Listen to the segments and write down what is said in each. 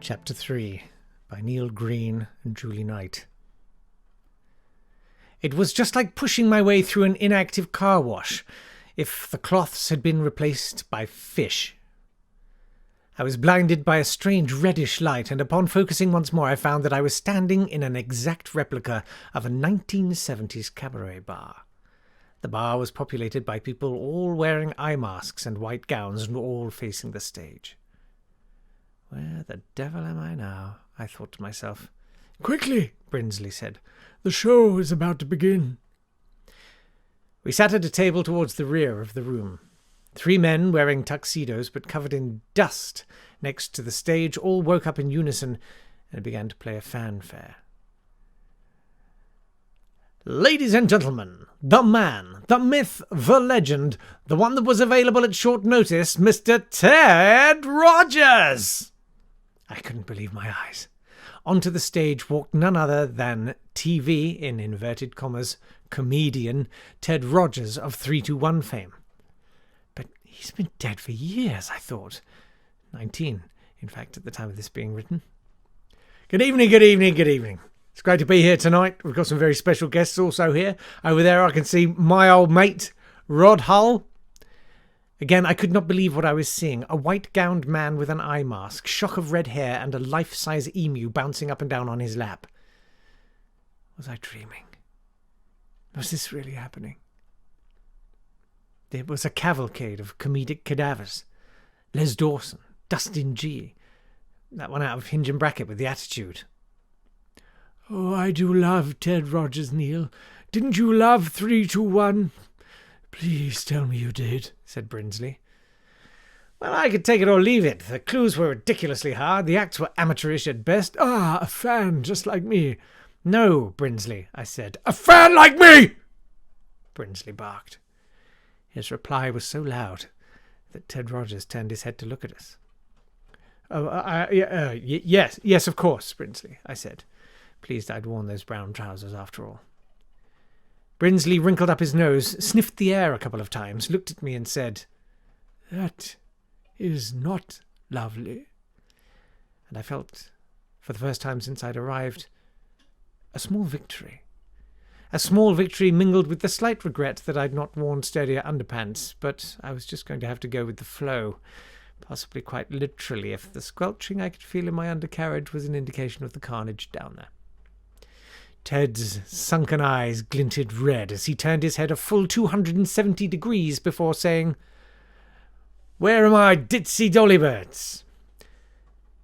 Chapter 3 by Neil Green and Julie Knight. It was just like pushing my way through an inactive car wash, if the cloths had been replaced by fish. I was blinded by a strange reddish light, and upon focusing once more I found that I was standing in an exact replica of a 1970s cabaret bar. The bar was populated by people all wearing eye masks and white gowns and all facing the stage. Where the devil am I now? I thought to myself. Quickly, Brinsley said. The show is about to begin. We sat at a table towards the rear of the room. 3 men wearing tuxedos but covered in dust next to the stage all woke up in unison and began to play a fanfare. Ladies and gentlemen, the man, the myth, the legend, the one that was available at short notice, Mr. Ted Rogers! I couldn't believe my eyes. Onto the stage walked none other than TV, in inverted commas, comedian Ted Rogers of 321 fame. But he's been dead for years, I thought. 19, in fact, at the time of this being written. Good evening, good evening, good evening. It's great to be here tonight. We've got some very special guests also here. Over there I can see my old mate, Rod Hull. Again, I could not believe what I was seeing. A white-gowned man with an eye mask, shock of red hair, and a life-size emu bouncing up and down on his lap. Was I dreaming? Was this really happening? It was a cavalcade of comedic cadavers. Les Dawson, Dustin G. That one out of Hinge and Bracket with the attitude. Oh, I do love Ted Rogers, Neil. Didn't you love 321? Please tell me you did, said Brinsley. Well, I could take it or leave it. The clues were ridiculously hard. The acts were amateurish at best. Ah, a fan just like me. No, Brinsley, I said. A fan like me! Brinsley barked. His reply was so loud that Ted Rogers turned his head to look at us. Yes, of course, Brinsley, I said, pleased I'd worn those brown trousers after all. Brinsley wrinkled up his nose, sniffed the air a couple of times, looked at me and said, That is not lovely. And I felt, for the first time since I'd arrived, a small victory. A small victory mingled with the slight regret that I'd not worn sturdier underpants, but I was just going to have to go with the flow, possibly quite literally if the squelching I could feel in my undercarriage was an indication of the carnage down there. Ted's sunken eyes glinted red as he turned his head a full 270 degrees before saying, Where are my ditzy dollybirds?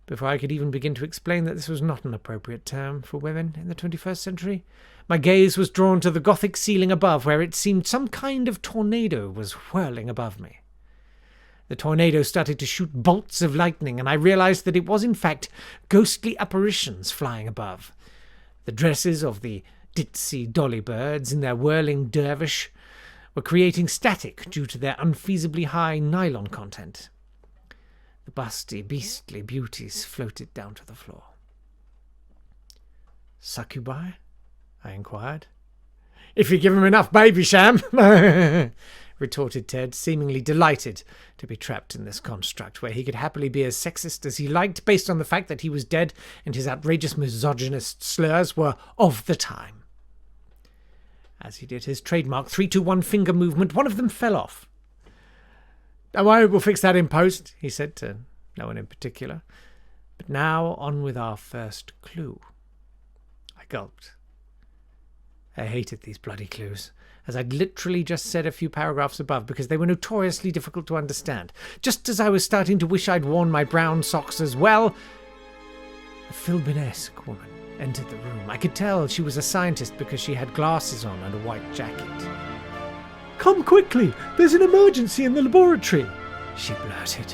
Before I could even begin to explain that this was not an appropriate term for women in the 21st century, my gaze was drawn to the Gothic ceiling above, where it seemed some kind of tornado was whirling above me. The tornado started to shoot bolts of lightning, and I realized that it was in fact ghostly apparitions flying above. The dresses of the ditzy dolly birds in their whirling dervish were creating static due to their unfeasibly high nylon content. The busty, beastly beauties floated down to the floor. Succubi? I inquired. If you give him enough baby sham, retorted Ted, seemingly delighted to be trapped in this construct where he could happily be as sexist as he liked based on the fact that he was dead and his outrageous misogynist slurs were of the time. As he did his trademark 3-2-1 finger movement, one of them fell off. Don't worry, we'll fix that in post, he said to no one in particular. But now on with our first clue. I gulped. I hated these bloody clues, as I'd literally just said a few paragraphs above, because they were notoriously difficult to understand. Just as I was starting to wish I'd worn my brown socks as well, a Philbin-esque woman entered the room. I could tell she was a scientist because she had glasses on and a white jacket. Come quickly, there's an emergency in the laboratory, she blurted.